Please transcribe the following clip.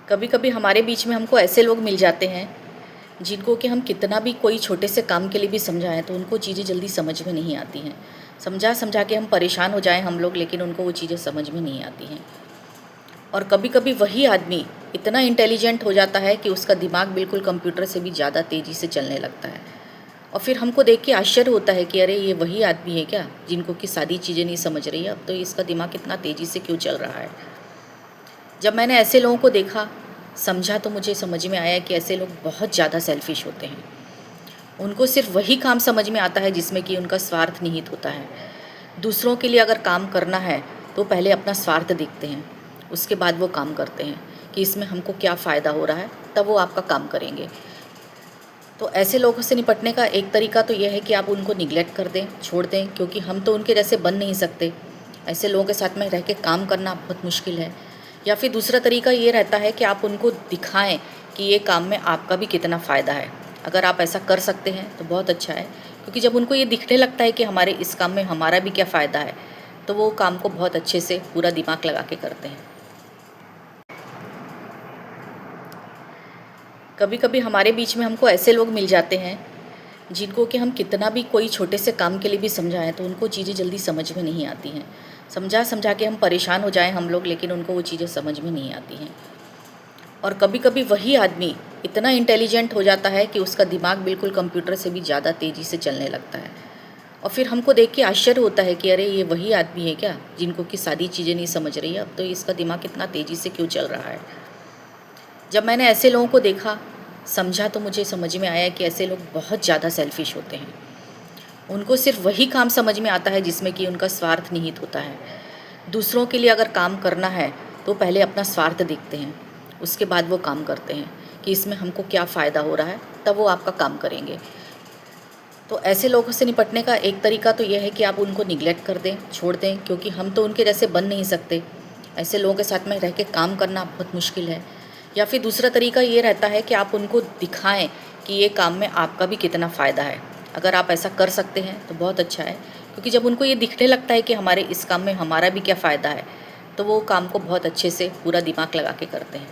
कभी कभी हमारे बीच में हमको ऐसे लोग मिल जाते हैं जिनको कि हम कितना भी कोई छोटे से काम के लिए भी समझाएं तो उनको चीज़ें जल्दी समझ में नहीं आती हैं। समझा समझा के हम परेशान हो जाएं हम लोग, लेकिन उनको वो चीज़ें समझ में नहीं आती हैं। और कभी कभी वही आदमी इतना इंटेलिजेंट हो जाता है कि उसका दिमाग बिल्कुल कंप्यूटर से भी ज़्यादा तेज़ी से चलने लगता है। और फिर हमको देख के आश्चर्य होता है कि अरे ये वही आदमी है क्या जिनको कि सारी चीज़ें नहीं समझ रही है, अब तो इसका दिमाग इतना तेज़ी से क्यों चल रहा है। जब मैंने ऐसे लोगों को देखा, समझा, तो मुझे समझ में आया कि ऐसे लोग बहुत ज़्यादा सेल्फिश होते हैं। उनको सिर्फ वही काम समझ में आता है जिसमें कि उनका स्वार्थ निहित होता है। दूसरों के लिए अगर काम करना है तो पहले अपना स्वार्थ देखते हैं, उसके बाद वो काम करते हैं कि इसमें हमको क्या फ़ायदा हो रहा है, तब वो आपका काम करेंगे। तो ऐसे लोगों से निपटने का एक तरीका तो यह है कि आप उनको निगलेक्ट कर दें, छोड़ दें, क्योंकि हम तो उनके जैसे बन नहीं सकते। ऐसे लोगों के साथ में रह के काम करना बहुत मुश्किल है। या फिर दूसरा तरीका ये रहता है कि आप उनको दिखाएं कि ये काम में आपका भी कितना फ़ायदा है। अगर आप ऐसा कर सकते हैं तो बहुत अच्छा है, क्योंकि जब उनको ये दिखने लगता है कि हमारे इस काम में हमारा भी क्या फ़ायदा है, तो वो काम को बहुत अच्छे से पूरा दिमाग लगा के करते हैं। कभी कभी हमारे बीच में हमको ऐसे लोग मिल जाते हैं जिनको कि हम कितना भी कोई छोटे से काम के लिए भी समझाएं तो उनको चीज़ें जल्दी समझ में नहीं आती हैं। समझा समझा के हम परेशान हो जाएं हम लोग, लेकिन उनको वो चीज़ें समझ में नहीं आती हैं। और कभी कभी वही आदमी इतना इंटेलिजेंट हो जाता है कि उसका दिमाग बिल्कुल कंप्यूटर से भी ज़्यादा तेज़ी से चलने लगता है। और फिर हमको देख के आश्चर्य होता है कि अरे ये वही आदमी है क्या जिनको कि सारी चीज़ें नहीं समझ रही है, अब तो इसका दिमाग इतना तेज़ी से क्यों चल रहा है। जब मैंने ऐसे लोगों को देखा, समझा, तो मुझे समझ में आया कि ऐसे लोग बहुत ज़्यादा सेल्फिश होते हैं। उनको सिर्फ वही काम समझ में आता है जिसमें कि उनका स्वार्थ निहित होता है। दूसरों के लिए अगर काम करना है तो पहले अपना स्वार्थ देखते हैं, उसके बाद वो काम करते हैं कि इसमें हमको क्या फ़ायदा हो रहा है, तब वो आपका काम करेंगे। तो ऐसे लोगों से निपटने का एक तरीका तो यह है कि आप उनको निगलेक्ट कर दें, छोड़ दें, क्योंकि हम तो उनके जैसे बन नहीं सकते। ऐसे लोगों के साथ में रह के काम करना बहुत मुश्किल है। या फिर दूसरा तरीका ये रहता है कि आप उनको दिखाएं कि ये काम में आपका भी कितना फ़ायदा है। अगर आप ऐसा कर सकते हैं तो बहुत अच्छा है, क्योंकि जब उनको ये दिखने लगता है कि हमारे इस काम में हमारा भी क्या फ़ायदा है, तो वो काम को बहुत अच्छे से पूरा दिमाग लगा के करते हैं।